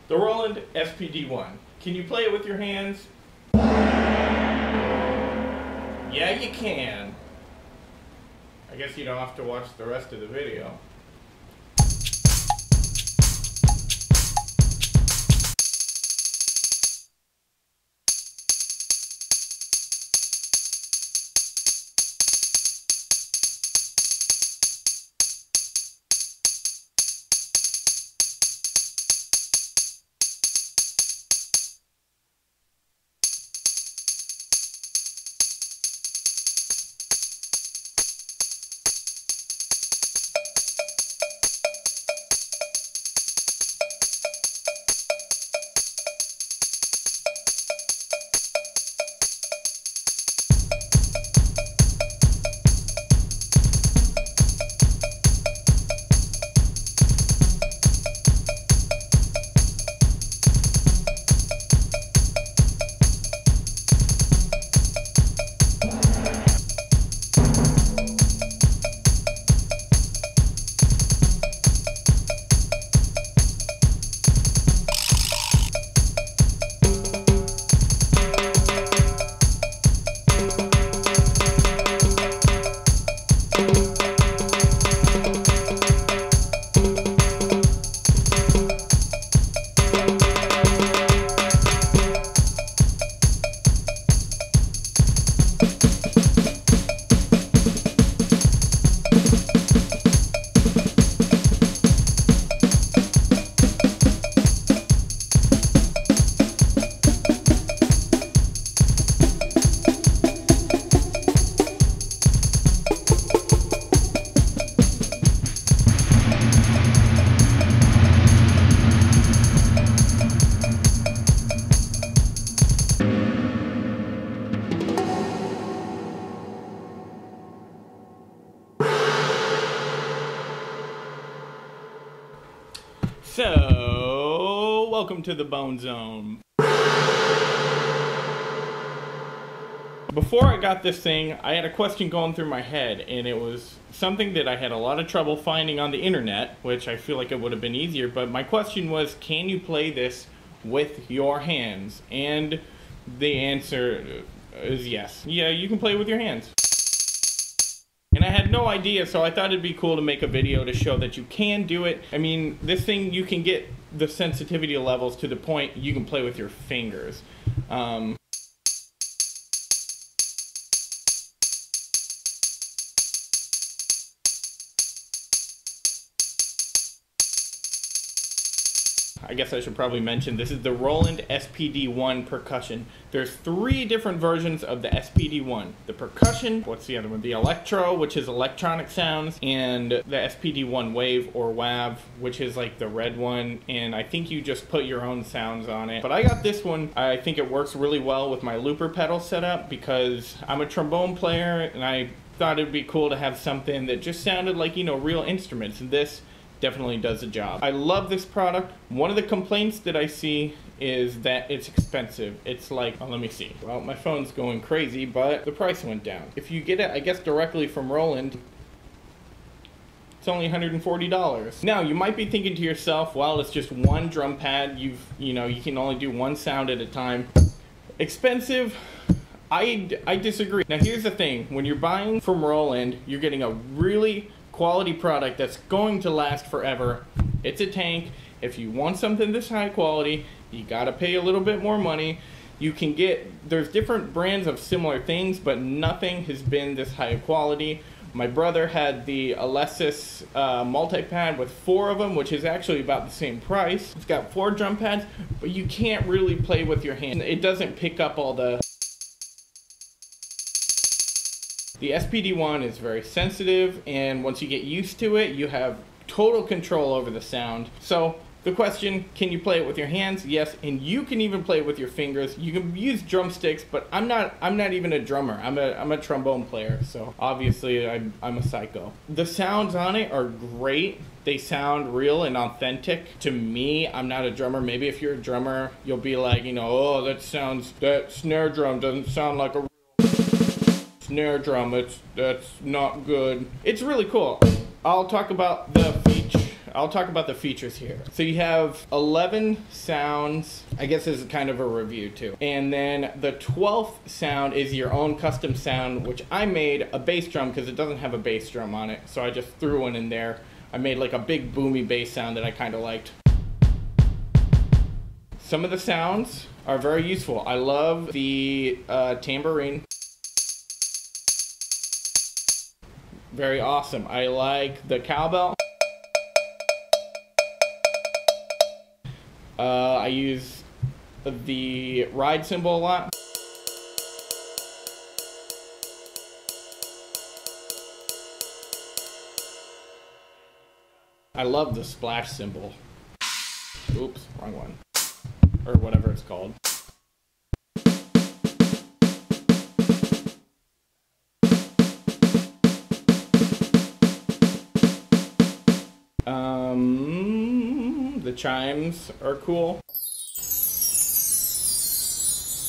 The ROLAND SPD ONE. Can you play it with your hands? Yeah, you can. I guess you don't have to watch the rest of the video. So, welcome to the Bone Zone. Before I got this thing, I had a question going through my head, and it was something that I had a lot of trouble finding on the internet, which I feel like it would have been easier, but my question was, can you play this with your hands? And the answer is yes. Yeah, you can play it with your hands. And I had no idea, so I thought it'd be cool to make a video to show that you can do it. I mean, this thing, you can get the sensitivity levels to the point you can play with your fingers. I guess I should probably mention this is the ROLAND SPD ONE percussion. There's 3 different versions of the SPD ONE. The percussion, what's the other one? The electro, which is electronic sounds, and the SPD ONE wave or WAV, which is like the red one, and I think you just put your own sounds on it. But I got this one. I think it works really well with my looper pedal setup because I'm a trombone player and I thought it'd be cool to have something that just sounded like, you know, real instruments, and this definitely does the job. I love this product. One of the complaints that I see is that it's expensive. It's like, oh, let me see. Well, my phone's going crazy, but the price went down. If you get it, I guess, directly from ROLAND, it's only $140. Now, you might be thinking to yourself, well, it's just one drum pad. You can only do one sound at a time. Expensive? I disagree. Now, here's the thing. When you're buying from ROLAND, you're getting a really quality product that's going to last forever. It's a tank. If you want something this high quality, you gotta pay a little bit more money. You can get, there's different brands of similar things, but nothing has been this high quality. My brother had the Alesis multi-pad with 4 of them, which is actually about the same price. It's got 4 drum pads, but you can't really play with your hand. It doesn't pick up all the... The SPD ONE is very sensitive, and once you get used to it, you have total control over the sound. So the question, can you play it with your hands? Yes, and you can even play it with your fingers. You can use drumsticks, but I'm not even a drummer. I'm a trombone player, so obviously I'm a psycho. The sounds on it are great. They sound real and authentic. To me, I'm not a drummer. Maybe if you're a drummer, you'll be like, you know, oh, that snare drum doesn't sound like a snare drum, that's not good. It's really cool. I'll talk about the feature. I'll talk about the features here. So you have 11 sounds. I guess this is kind of a review too. And then the 12th sound is your own custom sound, which I made a bass drum because it doesn't have a bass drum on it. So I just threw one in there. I made like a big boomy bass sound that I kind of liked. Some of the sounds are very useful. I love the tambourine. Very awesome. I like the cowbell. I use the ride cymbal a lot. I love the splash cymbal. Oops, wrong one. Or whatever it's called. The chimes are cool.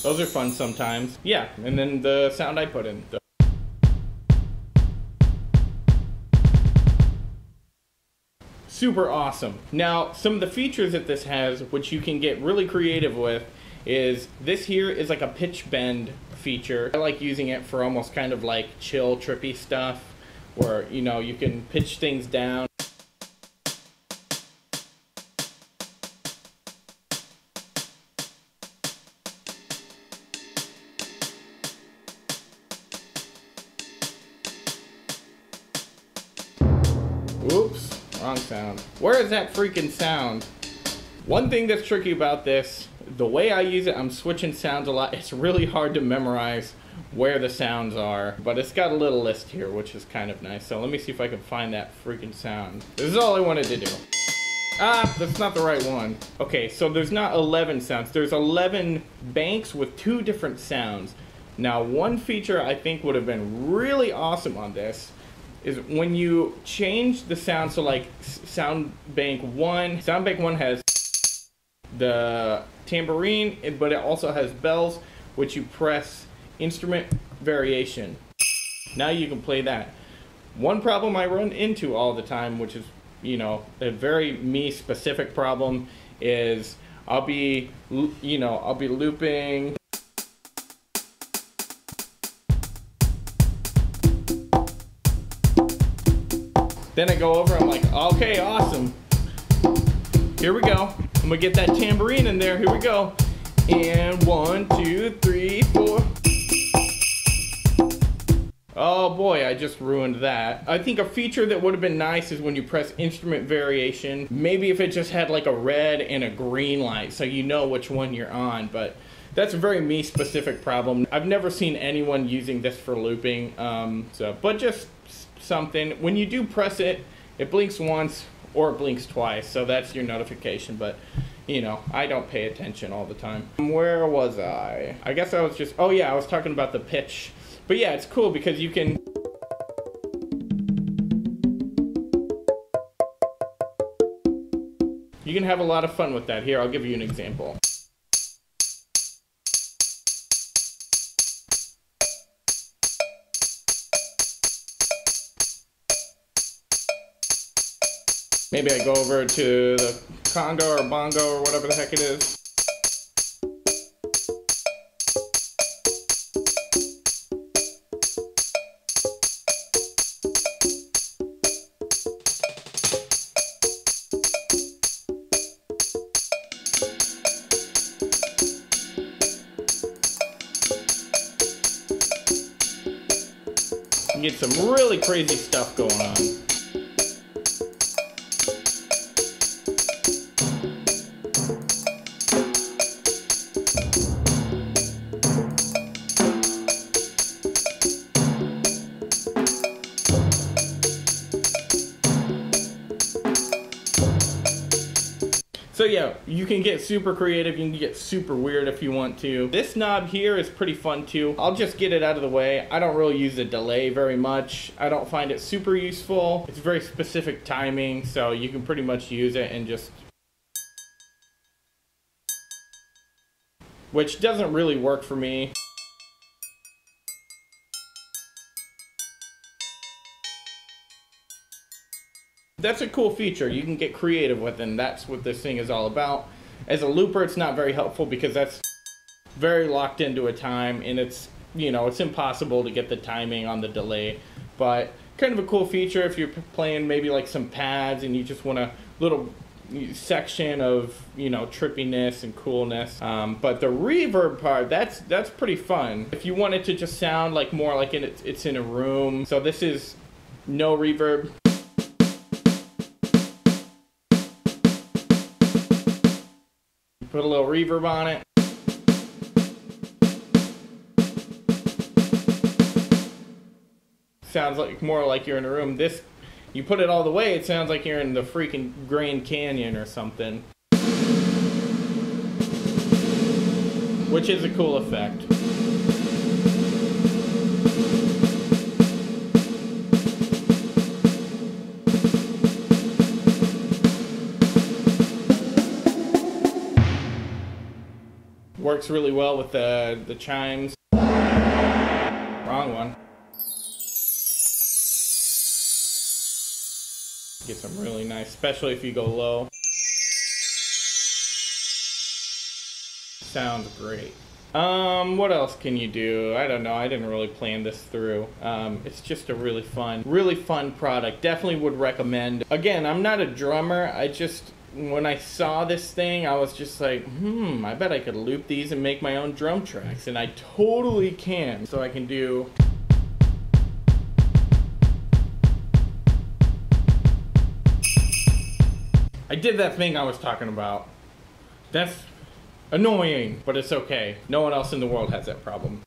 Those are fun sometimes. Yeah, and then the sound I put in. Super awesome. Now, some of the features that this has, which you can get really creative with, is this here is like a pitch bend feature. I like using it for almost kind of like chill, trippy stuff, where, you know, you can pitch things down. Oops, wrong sound. Where is that freaking sound? One thing that's tricky about this, the way I use it, I'm switching sounds a lot. It's really hard to memorize where the sounds are, but it's got a little list here, which is kind of nice. So let me see if I can find that freaking sound. This is all I wanted to do. Ah, that's not the right one. Okay, so there's not 11 sounds. There's 11 banks with 2 different sounds. Now, one feature I think would have been really awesome on this is when you change the sound. So like sound bank 1 has the tambourine, but it also has bells, which you press instrument variation. Now you can play that. One problem I run into all the time, which is, you know, a very me specific problem, is I'll be looping. Then I go over, I'm like, okay, awesome. Here we go. I'm gonna get that tambourine in there. Here we go. And 1, 2, 3, 4. Oh boy, I just ruined that. I think a feature that would have been nice is when you press instrument variation, maybe if it just had like a red and a green light so you know which one you're on, but that's a very me specific problem. I've never seen anyone using this for looping, but just something. When you do press it, it blinks once or it blinks twice, so that's your notification, but you know, I don't pay attention all the time. Where was I? I guess I was just, oh yeah, I was talking about the pitch. But yeah, it's cool because you can have a lot of fun with that. Here, I'll give you an example. Maybe I go over to the conga or bongo or whatever the heck it is. You get some really crazy stuff going on. So yeah, you can get super creative, you can get super weird if you want to. This knob here is pretty fun too. I'll just get it out of the way. I don't really use the delay very much. I don't find it super useful. It's very specific timing, so you can pretty much use it and just... which doesn't really work for me. That's a cool feature. You can get creative with it, and that's what this thing is all about. As a looper, it's not very helpful because that's very locked into a time, and it's, you know, it's impossible to get the timing on the delay. But kind of a cool feature if you're playing maybe like some pads and you just want a little section of, you know, trippiness and coolness. But the reverb part, that's pretty fun. If you want it to just sound like more like it's in a room. So this is no reverb. Put a little reverb on it. Sounds like more like you're in a room. This, you put it all the way, it sounds like you're in the freaking Grand Canyon or something. Which is a cool effect. Works really well with the chimes. Wrong one. Get some really nice, especially if you go low. Sounds great. What else can you do? I don't know. I didn't really plan this through. It's just a really fun product. Definitely would recommend. Again, I'm not a drummer. When I saw this thing, I was just like, I bet I could loop these and make my own drum tracks. And I totally can. So I can do... I did that thing I was talking about. That's annoying, but it's okay. No one else in the world has that problem.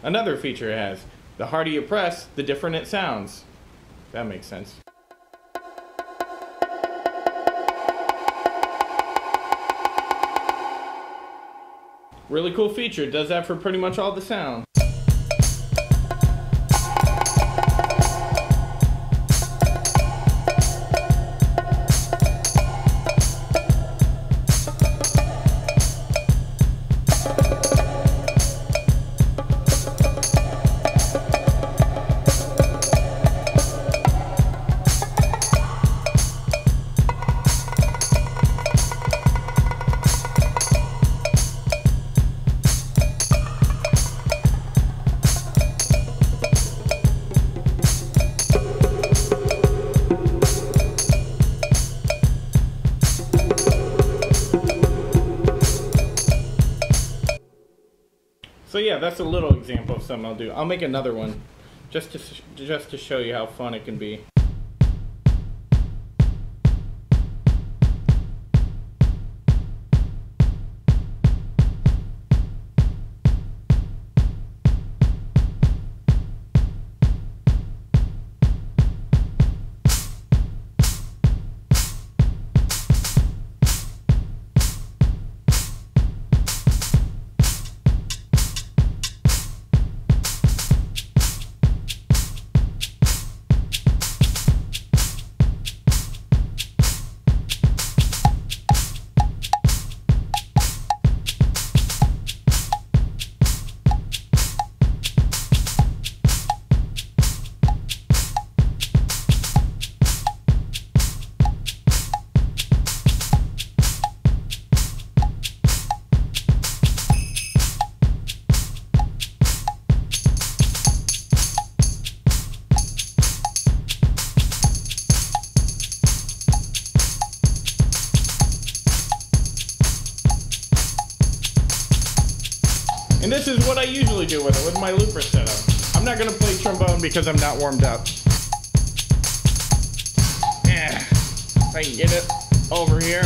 Another feature it has, the harder you press, the different it sounds. That makes sense. Really cool feature, it does that for pretty much all the sounds. So yeah, that's a little example of something I'll do. I'll make another one just to show you how fun it can be. And this is what I usually do with it, with my looper setup. I'm not gonna play trombone because I'm not warmed up. Yeah, if I can get it over here.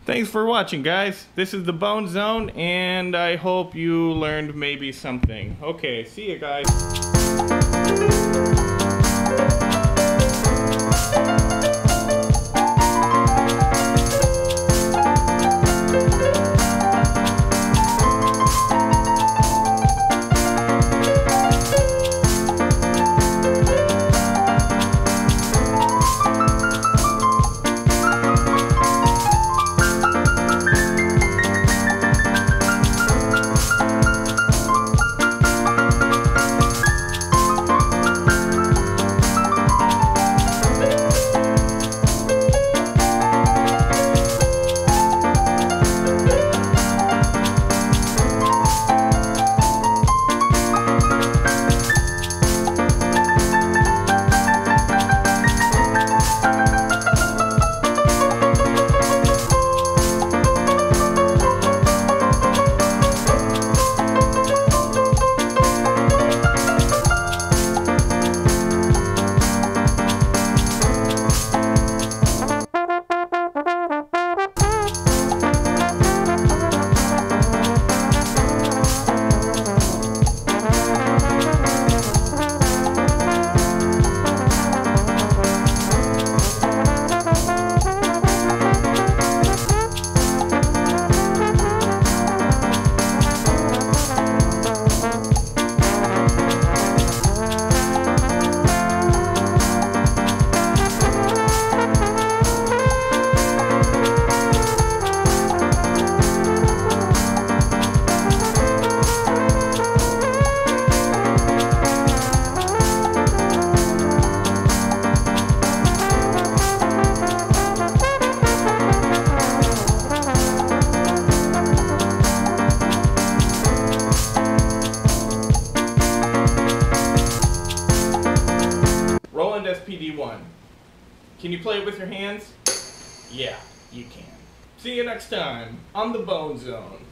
Thanks for watching, guys. This is the Bone Zone, and I hope you learned maybe something. Okay, see you guys. Roland SPD ONE. Can you play it with your hands? Yeah, you can. See you next time on the Bone Zone.